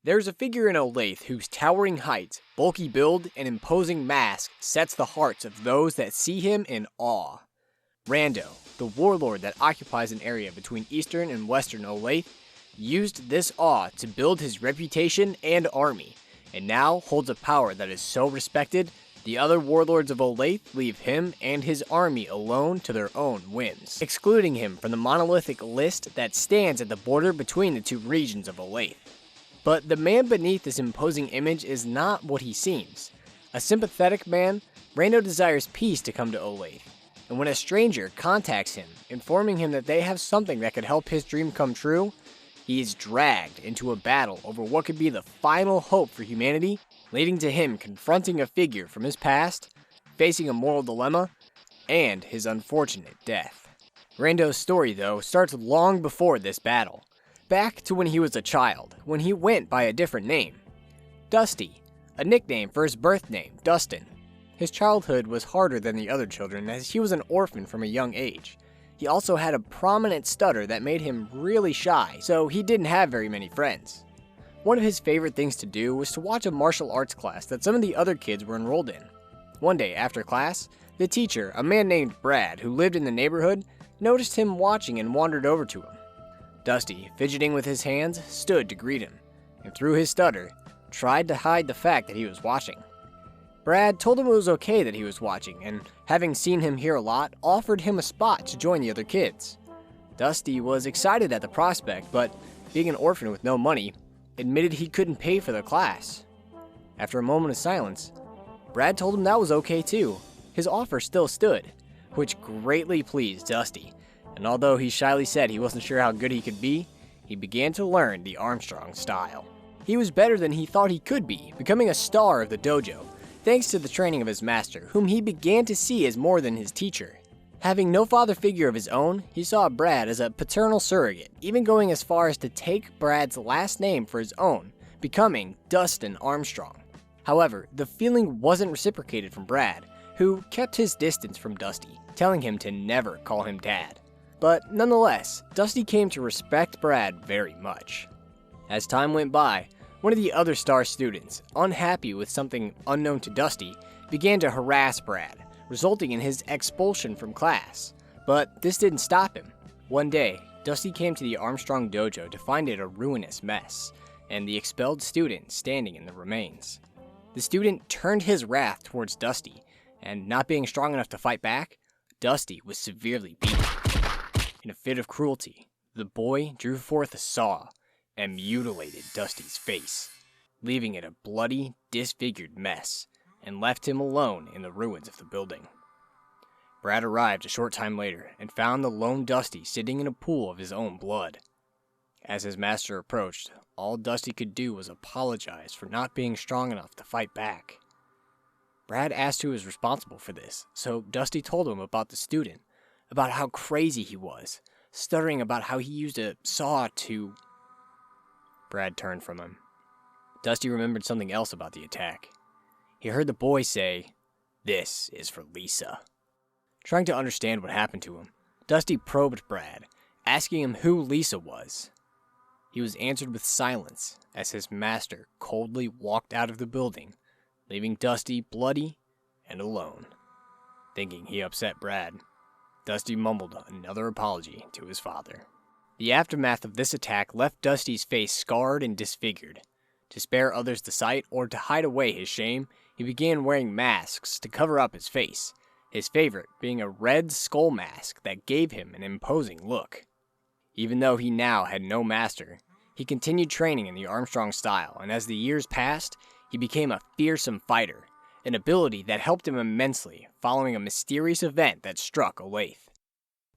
There's a figure in Olathe whose towering height, bulky build, and imposing mask sets the hearts of those that see him in awe. Rando, the warlord that occupies an area between eastern and western Olathe, used this awe to build his reputation and army, and now holds a power that is so respected, the other warlords of Olathe leave him and his army alone to their own whims, excluding him from the monolithic list that stands at the border between the two regions of Olathe. But the man beneath this imposing image is not what he seems. A sympathetic man, Rando desires peace to come to Olathe, and when a stranger contacts him, informing him that they have something that could help his dream come true, he is dragged into a battle over what could be the final hope for humanity, leading to him confronting a figure from his past, facing a moral dilemma, and his unfortunate death. Rando's story, though, starts long before this battle. Back to when he was a child, when he went by a different name. Dusty, a nickname for his birth name, Dustin. His childhood was harder than the other children as he was an orphan from a young age. He also had a prominent stutter that made him really shy, so he didn't have very many friends. One of his favorite things to do was to watch a martial arts class that some of the other kids were enrolled in. One day after class, the teacher, a man named Brad who lived in the neighborhood, noticed him watching and wandered over to him. Dusty, fidgeting with his hands, stood to greet him, and through his stutter, tried to hide the fact that he was watching. Brad told him it was okay that he was watching, and having seen him here a lot, offered him a spot to join the other kids. Dusty was excited at the prospect, but being an orphan with no money, admitted he couldn't pay for the class. After a moment of silence, Brad told him that was okay too. His offer still stood, which greatly pleased Dusty, and although he shyly said he wasn't sure how good he could be, he began to learn the Armstrong style. He was better than he thought he could be, becoming a star of the dojo, thanks to the training of his master, whom he began to see as more than his teacher. Having no father figure of his own, he saw Brad as a paternal surrogate, even going as far as to take Brad's last name for his own, becoming Dustin Armstrong. However, the feeling wasn't reciprocated from Brad, who kept his distance from Dusty, telling him to never call him Dad. But nonetheless, Dusty came to respect Brad very much. As time went by, one of the other star students, unhappy with something unknown to Dusty, began to harass Brad, resulting in his expulsion from class. But this didn't stop him. One day, Dusty came to the Armstrong dojo to find it a ruinous mess, and the expelled student standing in the remains. The student turned his wrath towards Dusty, and not being strong enough to fight back, Dusty was severely beaten. In a fit of cruelty, the boy drew forth a saw and mutilated Dusty's face, leaving it a bloody, disfigured mess, and left him alone in the ruins of the building. Brad arrived a short time later and found the lone Dusty sitting in a pool of his own blood. As his master approached, all Dusty could do was apologize for not being strong enough to fight back. Brad asked who was responsible for this, so Dusty told him about the student, about how crazy he was, stuttering about how he used a saw to... Brad turned from him. Dusty remembered something else about the attack. He heard the boy say, "This is for Lisa." Trying to understand what happened to him, Dusty probed Brad, asking him who Lisa was. He was answered with silence as his master coldly walked out of the building, leaving Dusty bloody and alone. Thinking he upset Brad, Dusty mumbled another apology to his father. The aftermath of this attack left Dusty's face scarred and disfigured. To spare others the sight or to hide away his shame, he began wearing masks to cover up his face, his favorite being a red skull mask that gave him an imposing look. Even though he now had no master, he continued training in the Armstrong style, and as the years passed, he became a fearsome fighter, an ability that helped him immensely following a mysterious event that struck Olathe.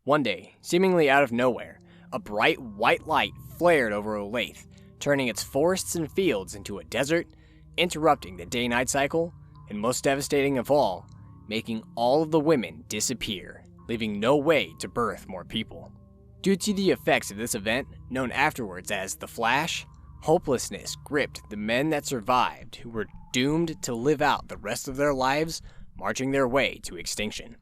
One day, seemingly out of nowhere, a bright white light flared over Olathe, turning its forests and fields into a desert, interrupting the day-night cycle, and most devastating of all, making all of the women disappear, leaving no way to birth more people. Due to the effects of this event, known afterwards as the Flash, hopelessness gripped the men that survived who were doomed to live out the rest of their lives marching their way to extinction.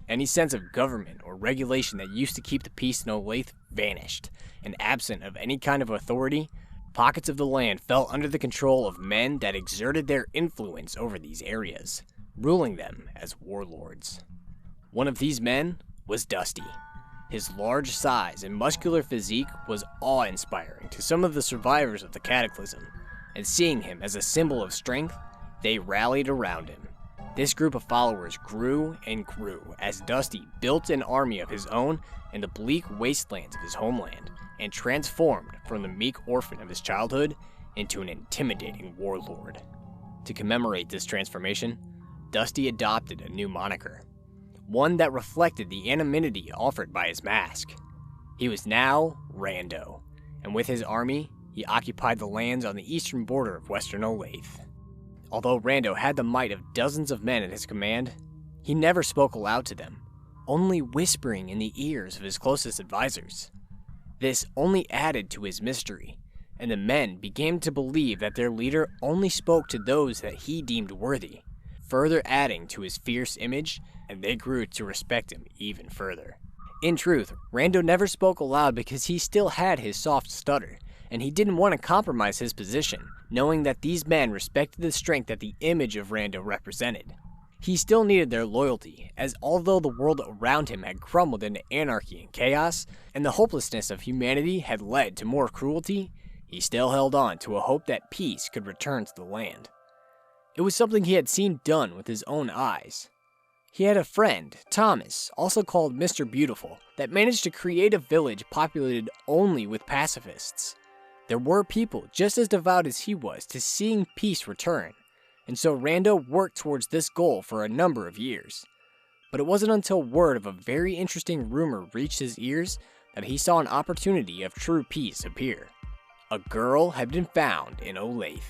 Any sense of government or regulation that used to keep the peace in Olathe vanished, and absent of any kind of authority, Pockets of the land fell under the control of men that exerted their influence over these areas, ruling them as warlords. One of these men was Dusty. His large size and muscular physique was awe-inspiring to some of the survivors of the Cataclysm, and seeing him as a symbol of strength, they rallied around him. This group of followers grew and grew as Dusty built an army of his own in the bleak wastelands of his homeland, and transformed from the meek orphan of his childhood into an intimidating warlord. To commemorate this transformation, Dusty adopted a new moniker, one that reflected the anonymity offered by his mask. He was now Rando, and with his army, he occupied the lands on the eastern border of western Olathe. Although Rando had the might of dozens of men at his command, he never spoke aloud to them, only whispering in the ears of his closest advisors. This only added to his mystery, and the men began to believe that their leader only spoke to those that he deemed worthy, further adding to his fierce image, and they grew to respect him even further. In truth, Rando never spoke aloud because he still had his soft stutter, and he didn't want to compromise his position, knowing that these men respected the strength that the image of Rando represented. He still needed their loyalty, as although the world around him had crumbled into anarchy and chaos, and the hopelessness of humanity had led to more cruelty, he still held on to a hope that peace could return to the land. It was something he had seen done with his own eyes. He had a friend, Thomas, also called Mr. Beautiful, that managed to create a village populated only with pacifists. There were people just as devout as he was to seeing peace return, and so Rando worked towards this goal for a number of years. But it wasn't until word of a very interesting rumor reached his ears that he saw an opportunity of true peace appear. A girl had been found in Olathe,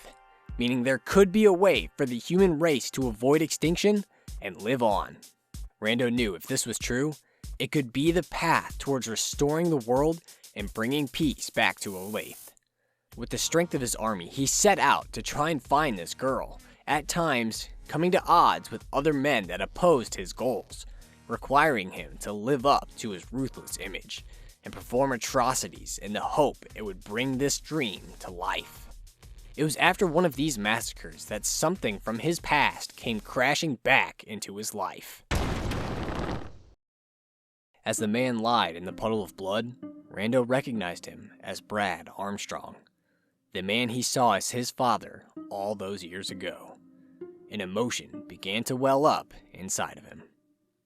meaning there could be a way for the human race to avoid extinction and live on. Rando knew if this was true, it could be the path towards restoring the world and bringing peace back to Olathe. With the strength of his army, he set out to try and find this girl, at times coming to odds with other men that opposed his goals, requiring him to live up to his ruthless image and perform atrocities in the hope it would bring this dream to life. It was after one of these massacres that something from his past came crashing back into his life. As the man lied in the puddle of blood, Rando recognized him as Brad Armstrong, the man he saw as his father all those years ago. An emotion began to well up inside of him.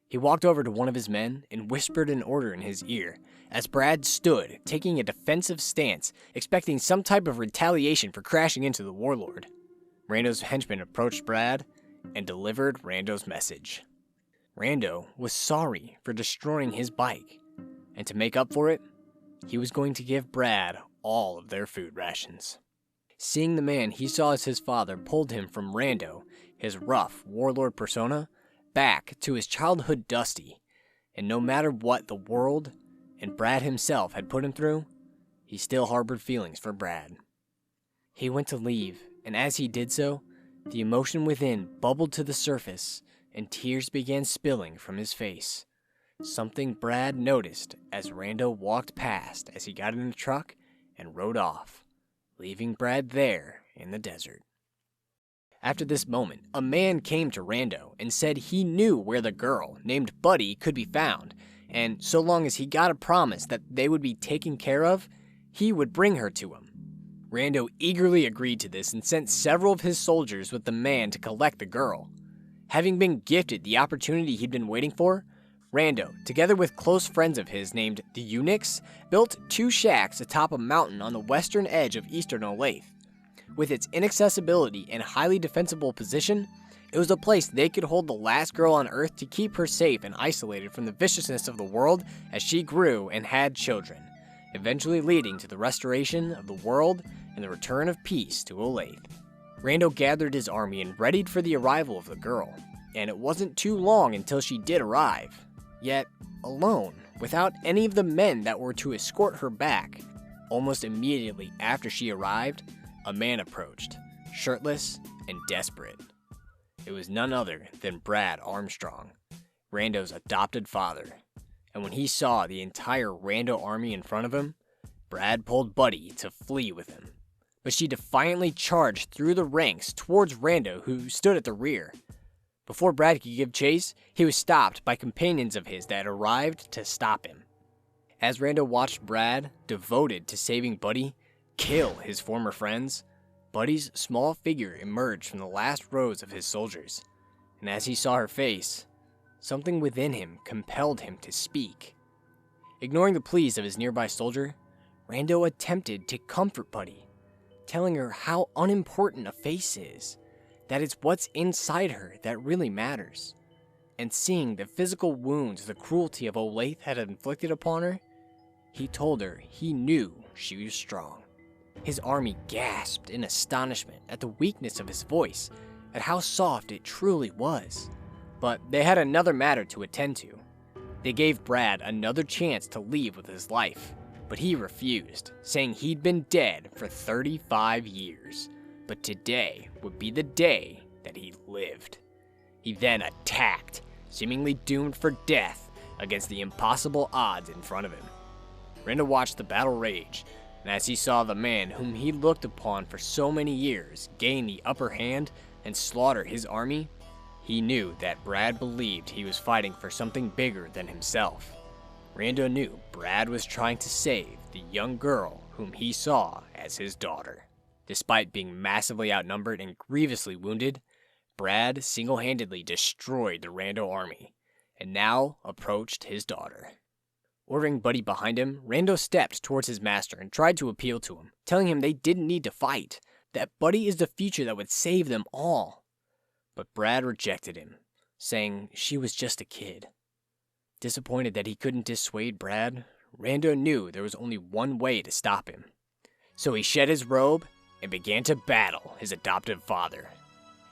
He walked over to one of his men and whispered an order in his ear as Brad stood, taking a defensive stance, expecting some type of retaliation for crashing into the warlord. Rando's henchman approached Brad and delivered Rando's message. Rando was sorry for destroying his bike, and to make up for it, he was going to give Brad all of their food rations. Seeing the man he saw as his father pulled him from Rando, his rough warlord persona, back to his childhood Dusty, and no matter what the world and Brad himself had put him through, he still harbored feelings for Brad. He went to leave, and as he did so, the emotion within bubbled to the surface, and tears began spilling from his face. Something Brad noticed as Rando walked past as he got in the truck and rode off, leaving Brad there in the desert. After this moment, a man came to Rando and said he knew where the girl, named Buddy, could be found, and so long as he got a promise that they would be taken care of, he would bring her to him. Rando eagerly agreed to this and sent several of his soldiers with the man to collect the girl. Having been gifted the opportunity he'd been waiting for, Rando, together with close friends of his named the Eunuchs, built 2 shacks atop a mountain on the western edge of eastern Olathe. With its inaccessibility and highly defensible position, it was a place they could hold the last girl on Earth to keep her safe and isolated from the viciousness of the world as she grew and had children, eventually leading to the restoration of the world and the return of peace to Olathe. Rando gathered his army and readied for the arrival of the girl, and it wasn't too long until she did arrive. Yet, alone, without any of the men that were to escort her back. Almost immediately after she arrived, a man approached, shirtless and desperate. It was none other than Brad Armstrong, Rando's adopted father. And when he saw the entire Rando army in front of him, Brad pulled Buddy to flee with him. but she defiantly charged through the ranks towards Rando, who stood at the rear. Before Brad could give chase, he was stopped by companions of his that had arrived to stop him. As Rando watched Brad, devoted to saving Buddy, kill his former friends, Buddy's small figure emerged from the last rows of his soldiers, and as he saw her face, something within him compelled him to speak. Ignoring the pleas of his nearby soldier, Rando attempted to comfort Buddy, telling her how unimportant a face is, that it's what's inside her that really matters. And seeing the physical wounds the cruelty of Olathe had inflicted upon her, he told her he knew she was strong. His army gasped in astonishment at the weakness of his voice, at how soft it truly was. But they had another matter to attend to. They gave Brad another chance to leave with his life, but he refused, saying he'd been dead for 35 years, but today would be the day that he lived. He then attacked, seemingly doomed for death against the impossible odds in front of him. Rando watched the battle rage, and as he saw the man whom he looked upon for so many years gain the upper hand and slaughter his army, he knew that Brad believed he was fighting for something bigger than himself. Rando knew Brad was trying to save the young girl whom he saw as his daughter. Despite being massively outnumbered and grievously wounded, Brad single-handedly destroyed the Rando army, and now approached his daughter. Ordering Buddy behind him, Rando stepped towards his master and tried to appeal to him, telling him they didn't need to fight, that Buddy is the future that would save them all. But Brad rejected him, saying she was just a kid. Disappointed that he couldn't dissuade Brad, Rando knew there was only one way to stop him. So he shed his robe and began to battle his adoptive father.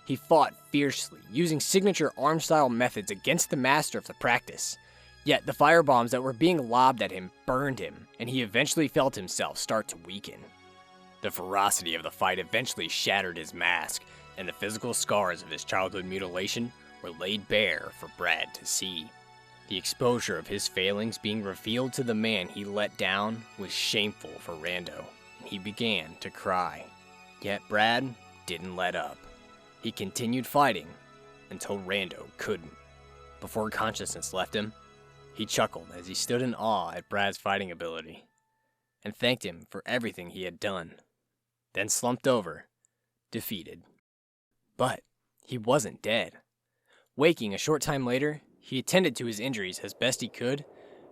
He fought fiercely, using signature arm-style methods against the master of the practice. Yet the firebombs that were being lobbed at him burned him, and he eventually felt himself start to weaken. The ferocity of the fight eventually shattered his mask, and the physical scars of his childhood mutilation were laid bare for Brad to see. The exposure of his failings being revealed to the man he let down was shameful for Rando, and he began to cry. Yet Brad didn't let up. He continued fighting until Rando couldn't. Before consciousness left him, he chuckled as he stood in awe at Brad's fighting ability, and thanked him for everything he had done, then slumped over, defeated. But he wasn't dead. Waking a short time later, he attended to his injuries as best he could,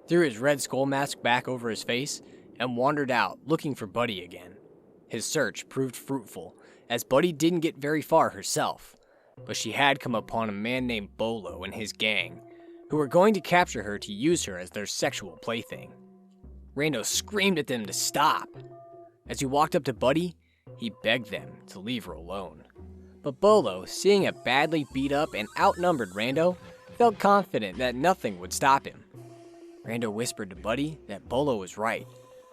threw his red skull mask back over his face, and wandered out looking for Buddy again. His search proved fruitful, as Buddy didn't get very far herself, but she had come upon a man named Bolo and his gang, who were going to capture her to use her as their sexual plaything. Rando screamed at them to stop. As he walked up to Buddy, he begged them to leave her alone. But Bolo, seeing a badly beat up and outnumbered Rando, felt confident that nothing would stop him. Rando whispered to Buddy that Bolo was right,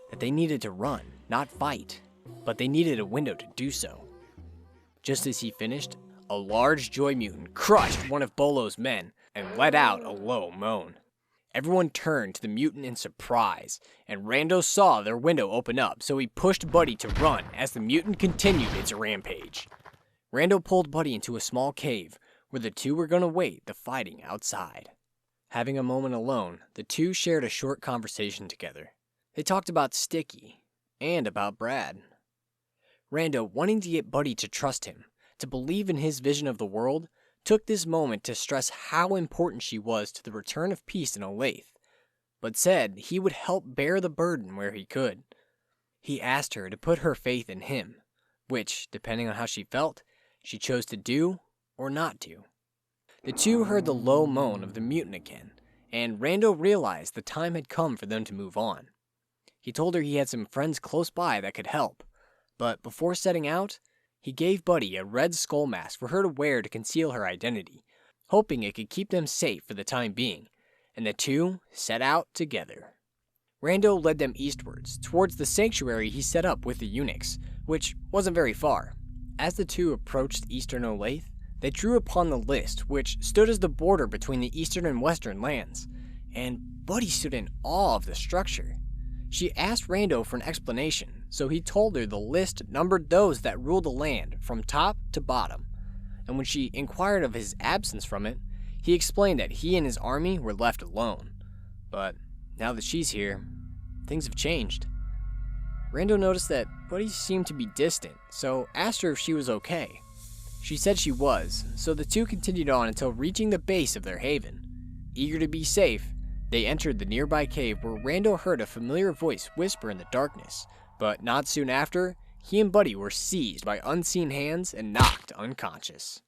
that they needed to run, not fight, but they needed a window to do so. Just as he finished, a large joy mutant crushed one of Bolo's men and let out a low moan. Everyone turned to the mutant in surprise, and Rando saw their window open up, so he pushed Buddy to run as the mutant continued its rampage. Rando pulled Buddy into a small cave, where the two were going to wait the fighting outside. Having a moment alone, the two shared a short conversation together. They talked about Sticky, and about Brad. Rando, wanting to get Buddy to trust him, to believe in his vision of the world, took this moment to stress how important she was to the return of peace in Olathe, but said he would help bear the burden where he could. He asked her to put her faith in him, which, depending on how she felt, she chose to do or not do. The two heard the low moan of the mutant again, and Rando realized the time had come for them to move on. He told her he had some friends close by that could help, but before setting out, he gave Buddy a red skull mask for her to wear to conceal her identity, hoping it could keep them safe for the time being, and the two set out together. Rando led them eastwards, towards the sanctuary he set up with the eunuchs, which wasn't very far. As the two approached eastern Olathe, they drew upon the list, which stood as the border between the eastern and western lands, and Buddy stood in awe of the structure. She asked Rando for an explanation, so he told her the list numbered those that ruled the land from top to bottom. And when she inquired of his absence from it, he explained that he and his army were left alone. But now that she's here, things have changed. Rando noticed that Buddy seemed to be distant, so asked her if she was okay. She said she was, so the two continued on until reaching the base of their haven. Eager to be safe, they entered the nearby cave where Rando heard a familiar voice whisper in the darkness, but not soon after, he and Buddy were seized by unseen hands and knocked unconscious.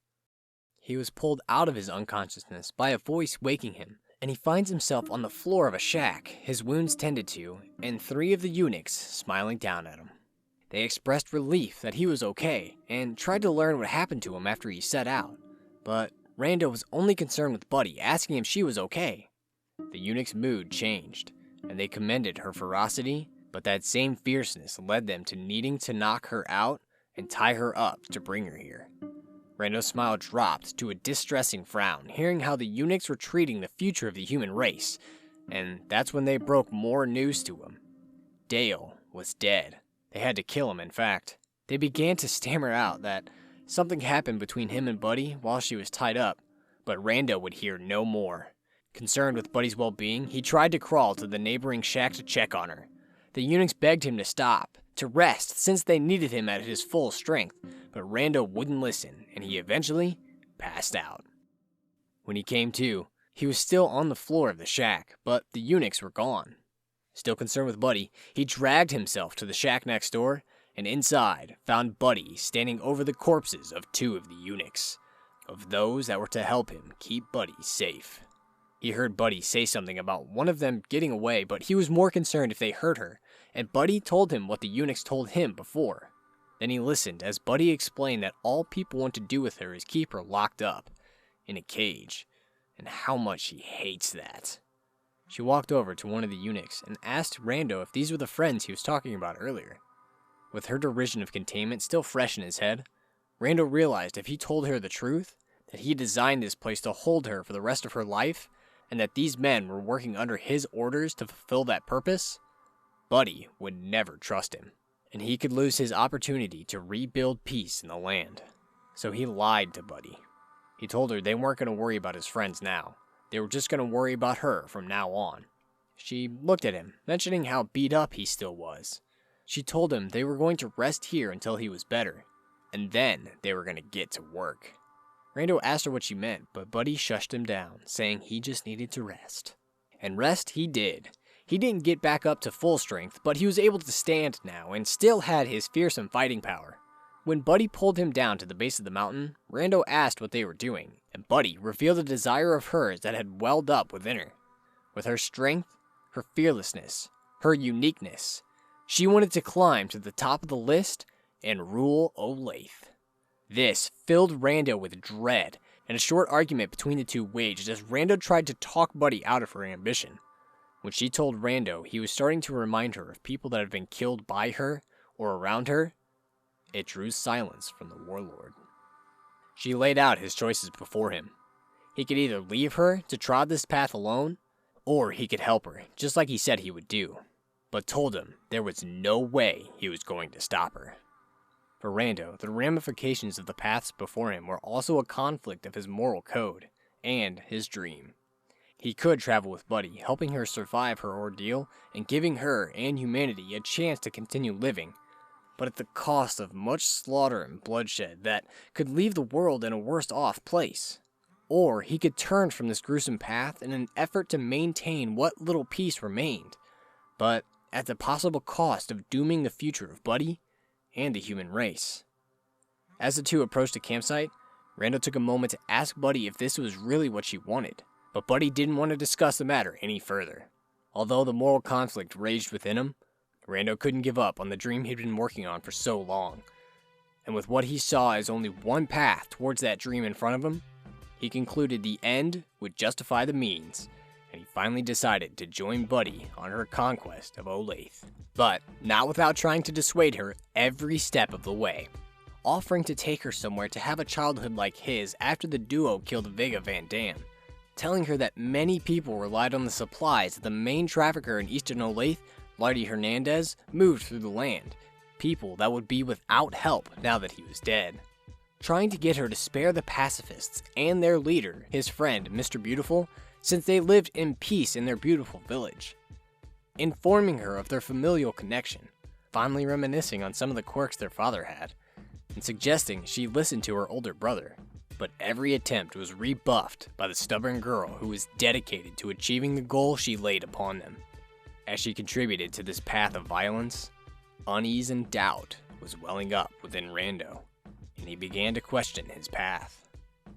He was pulled out of his unconsciousness by a voice waking him, and he finds himself on the floor of a shack, his wounds tended to, and 3 of the eunuchs smiling down at him. They expressed relief that he was okay, and tried to learn what happened to him after he set out, but Rando was only concerned with Buddy, asking if she was okay. The eunuch's mood changed, and they commended her ferocity, but that same fierceness led them to needing to knock her out and tie her up to bring her here. Rando's smile dropped to a distressing frown, hearing how the eunuchs were treating the future of the human race, and that's when they broke more news to him. Dale was dead. They had to kill him, in fact. They began to stammer out that something happened between him and Buddy while she was tied up, but Rando would hear no more. Concerned with Buddy's well-being, he tried to crawl to the neighboring shack to check on her. The eunuchs begged him to stop, to rest, since they needed him at his full strength, but Rando wouldn't listen, and he eventually passed out. When he came to, he was still on the floor of the shack, but the eunuchs were gone. Still concerned with Buddy, he dragged himself to the shack next door, and inside found Buddy standing over the corpses of 2 of the eunuchs, of those that were to help him keep Buddy safe. He heard Buddy say something about one of them getting away, but he was more concerned if they hurt her, and Buddy told him what the eunuchs told him before. Then he listened as Buddy explained that all people want to do with her is keep her locked up, in a cage, and how much she hates that. She walked over to one of the eunuchs and asked Rando if these were the friends he was talking about earlier. With her derision of containment still fresh in his head, Rando realized if he told her the truth, that he designed this place to hold her for the rest of her life, and that these men were working under his orders to fulfill that purpose, Buddy would never trust him, and he could lose his opportunity to rebuild peace in the land. So he lied to Buddy. He told her they weren't going to worry about his friends now. They were just going to worry about her from now on. She looked at him, mentioning how beat up he still was. She told him they were going to rest here until he was better, and then they were going to get to work. Rando asked her what she meant, but Buddy shushed him down, saying he just needed to rest. And rest he did. He didn't get back up to full strength, but he was able to stand now and still had his fearsome fighting power. When Buddy pulled him down to the base of the mountain, Rando asked what they were doing, and Buddy revealed a desire of hers that had welled up within her. With her strength, her fearlessness, her uniqueness, she wanted to climb to the top of the list and rule Olathe. This filled Rando with dread, and a short argument between the two waged as Rando tried to talk Buddy out of her ambition. When she told Rando he was starting to remind her of people that had been killed by her or around her, it drew silence from the warlord. She laid out his choices before him. He could either leave her to trod this path alone, or he could help her, just like he said he would do, but told him there was no way he was going to stop her. For Rando, the ramifications of the paths before him were also a conflict of his moral code and his dream. He could travel with Buddy, helping her survive her ordeal and giving her and humanity a chance to continue living, but at the cost of much slaughter and bloodshed that could leave the world in a worse off place. Or he could turn from this gruesome path in an effort to maintain what little peace remained, but at the possible cost of dooming the future of Buddy and the human race. As the two approached the campsite, Rando took a moment to ask Buddy if this was really what she wanted, but Buddy didn't want to discuss the matter any further. Although the moral conflict raged within him, Rando couldn't give up on the dream he'd been working on for so long. And with what he saw as only one path towards that dream in front of him, he concluded the end would justify the means, and he finally decided to join Buddy on her conquest of Olathe. But not without trying to dissuade her every step of the way, offering to take her somewhere to have a childhood like his after the duo killed Vega Van Dam, telling her that many people relied on the supplies that the main trafficker in eastern Olathe Lardy Hernandez moved through the land, people that would be without help now that he was dead. Trying to get her to spare the pacifists and their leader, his friend Mr. Beautiful, since they lived in peace in their beautiful village. Informing her of their familial connection, fondly reminiscing on some of the quirks their father had, and suggesting she listen to her older brother. But every attempt was rebuffed by the stubborn girl who was dedicated to achieving the goal she laid upon them. As she contributed to this path of violence, unease and doubt was welling up within Rando, and he began to question his path.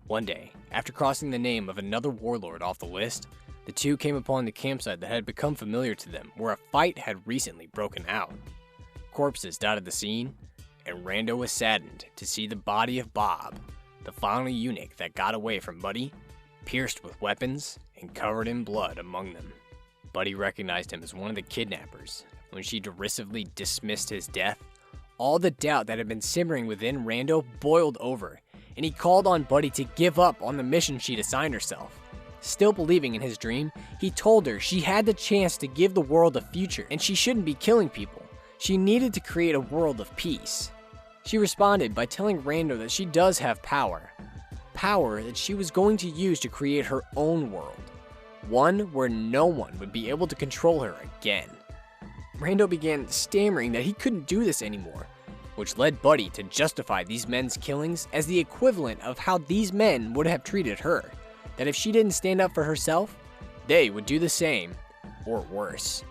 One day, after crossing the name of another warlord off the list, the two came upon the campsite that had become familiar to them, where a fight had recently broken out. Corpses dotted the scene, and Rando was saddened to see the body of Bob, the final eunuch that got away from Buddy, pierced with weapons and covered in blood among them. Buddy recognized him as one of the kidnappers. When she derisively dismissed his death, all the doubt that had been simmering within Rando boiled over, and he called on Buddy to give up on the mission she'd assigned herself. Still believing in his dream, he told her she had the chance to give the world a future, and she shouldn't be killing people. She needed to create a world of peace. She responded by telling Rando that she does have power. Power that she was going to use to create her own world. One where no one would be able to control her again. Rando began stammering that he couldn't do this anymore, which led Buddy to justify these men's killings as the equivalent of how these men would have treated her. That if she didn't stand up for herself, they would do the same, or worse.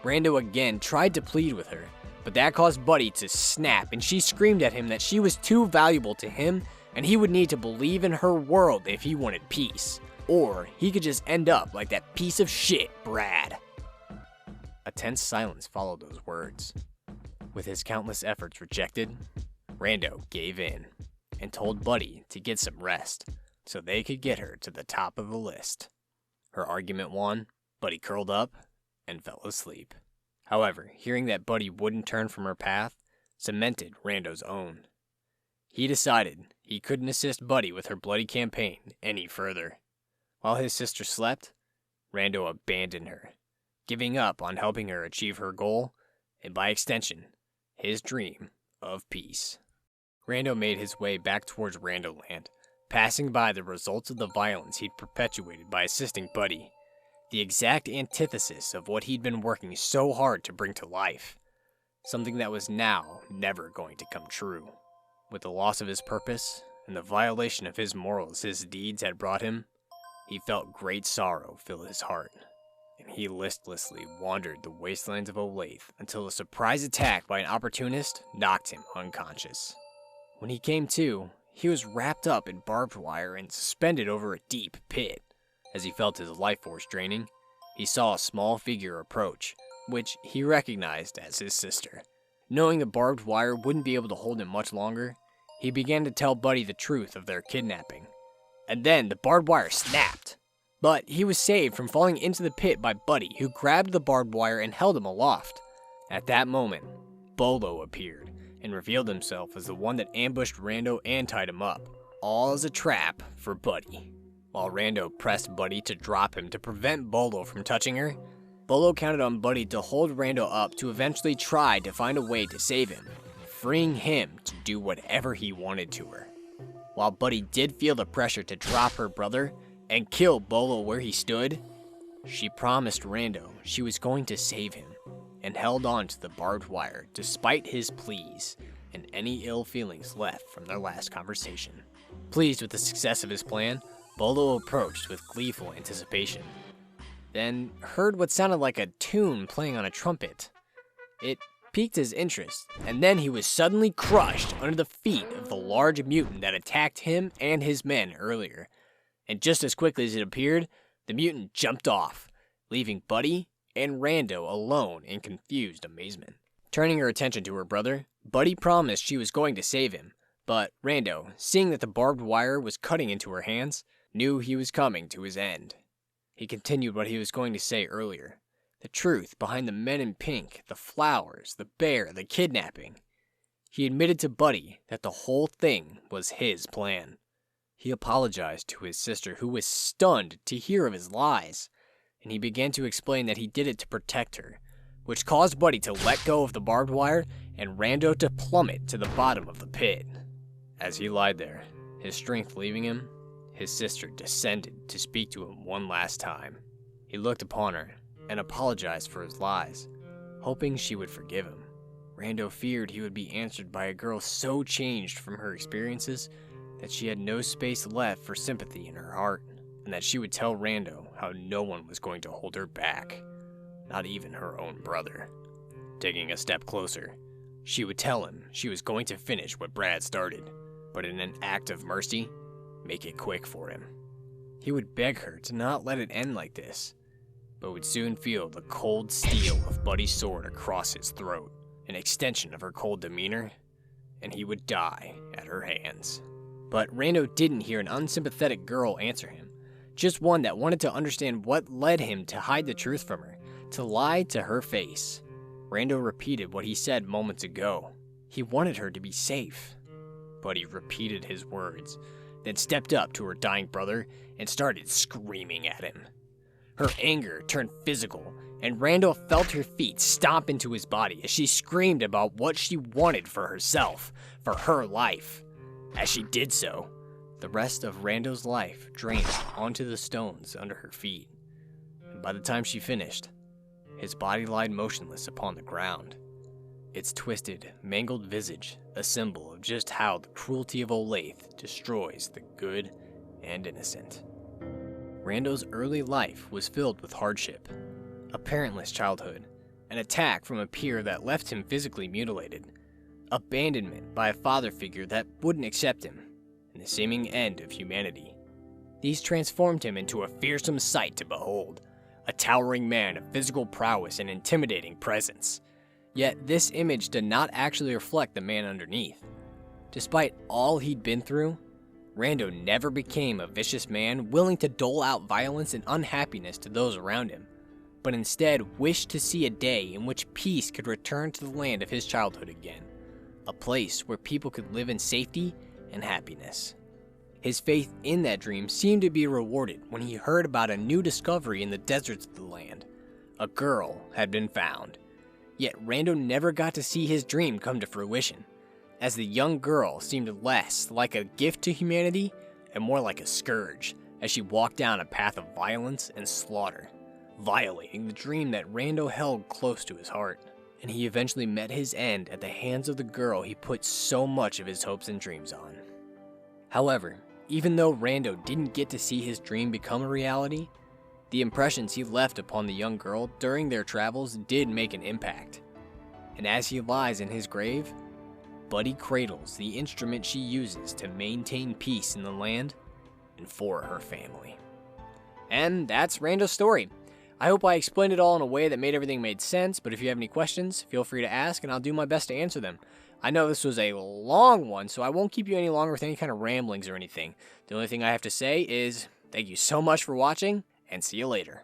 Rando again tried to plead with her, but that caused Buddy to snap, and she screamed at him that she was too valuable to him and he would need to believe in her world if he wanted peace, or he could just end up like that piece of shit Brad. A tense silence followed those words. With his countless efforts rejected, Rando gave in and told Buddy to get some rest so they could get her to the top of the list. Her argument won, Buddy curled up and fell asleep. However, hearing that Buddy wouldn't turn from her path cemented Rando's own. He decided he couldn't assist Buddy with her bloody campaign any further. While his sister slept, Rando abandoned her, giving up on helping her achieve her goal, and by extension, his dream of peace. Rando made his way back towards Randoland, passing by the results of the violence he'd perpetuated by assisting Buddy, the exact antithesis of what he'd been working so hard to bring to life, something that was now never going to come true. With the loss of his purpose and the violation of his morals his deeds had brought him, he felt great sorrow fill his heart, and he listlessly wandered the wastelands of Olathe until a surprise attack by an opportunist knocked him unconscious. When he came to, he was wrapped up in barbed wire and suspended over a deep pit. As he felt his life force draining, he saw a small figure approach, which he recognized as his sister. Knowing the barbed wire wouldn't be able to hold him much longer, he began to tell Buddy the truth of their kidnapping. And then the barbed wire snapped. But he was saved from falling into the pit by Buddy, who grabbed the barbed wire and held him aloft. At that moment, Bolo appeared and revealed himself as the one that ambushed Rando and tied him up, all as a trap for Buddy. While Rando pressed Buddy to drop him to prevent Bolo from touching her, Bolo counted on Buddy to hold Rando up to eventually try to find a way to save him, freeing him to do whatever he wanted to her. While Buddy did feel the pressure to drop her brother and kill Bolo where he stood, she promised Rando she was going to save him and held on to the barbed wire despite his pleas and any ill feelings left from their last conversation. Pleased with the success of his plan, Bolo approached with gleeful anticipation, then heard what sounded like a tune playing on a trumpet. It piqued his interest, and then he was suddenly crushed under the feet of the large mutant that attacked him and his men earlier. And just as quickly as it appeared, the mutant jumped off, leaving Buddy and Rando alone in confused amazement. Turning her attention to her brother, Buddy promised she was going to save him, but Rando, seeing that the barbed wire was cutting into her hands, knew he was coming to his end. He continued what he was going to say earlier. The truth behind the men in pink, the flowers, the bear, the kidnapping. He admitted to Buddy that the whole thing was his plan. He apologized to his sister, who was stunned to hear of his lies, and he began to explain that he did it to protect her, which caused Buddy to let go of the barbed wire and Rando to plummet to the bottom of the pit. As he lied there, his strength leaving him, his sister descended to speak to him one last time. He looked upon her and apologized for his lies, hoping she would forgive him. Rando feared he would be answered by a girl so changed from her experiences that she had no space left for sympathy in her heart, and that she would tell Rando how no one was going to hold her back, not even her own brother. Taking a step closer, she would tell him she was going to finish what Brad started, but in an act of mercy, make it quick for him. He would beg her to not let it end like this, but would soon feel the cold steel of Buddy's sword across his throat, an extension of her cold demeanor, and he would die at her hands. But Rando didn't hear an unsympathetic girl answer him, just one that wanted to understand what led him to hide the truth from her, to lie to her face. Rando repeated what he said moments ago. He wanted her to be safe. Buddy repeated his words, then stepped up to her dying brother and started screaming at him. Her anger turned physical, and Rando felt her feet stomp into his body as she screamed about what she wanted for herself, for her life. As she did so, the rest of Rando's life drained onto the stones under her feet, and by the time she finished, his body lied motionless upon the ground, its twisted, mangled visage a symbol of just how the cruelty of Olathe destroys the good and innocent. Rando's early life was filled with hardship, a parentless childhood, an attack from a peer that left him physically mutilated, abandonment by a father figure that wouldn't accept him, and the seeming end of humanity. These transformed him into a fearsome sight to behold, a towering man of physical prowess and intimidating presence. Yet this image did not actually reflect the man underneath. Despite all he'd been through, Rando never became a vicious man willing to dole out violence and unhappiness to those around him, but instead wished to see a day in which peace could return to the land of his childhood again, a place where people could live in safety and happiness. His faith in that dream seemed to be rewarded when he heard about a new discovery in the deserts of the land. A girl had been found. Yet Rando never got to see his dream come to fruition, as the young girl seemed less like a gift to humanity and more like a scourge as she walked down a path of violence and slaughter, violating the dream that Rando held close to his heart. And he eventually met his end at the hands of the girl he put so much of his hopes and dreams on. However, even though Rando didn't get to see his dream become a reality, the impressions he left upon the young girl during their travels did make an impact. And as he lies in his grave, Buddy cradles the instrument she uses to maintain peace in the land and for her family. And that's Rando's story. I hope I explained it all in a way that made everything make sense, but if you have any questions, feel free to ask and I'll do my best to answer them. I know this was a long one, so I won't keep you any longer with any kind of ramblings or anything. The only thing I have to say is thank you so much for watching, and see you later.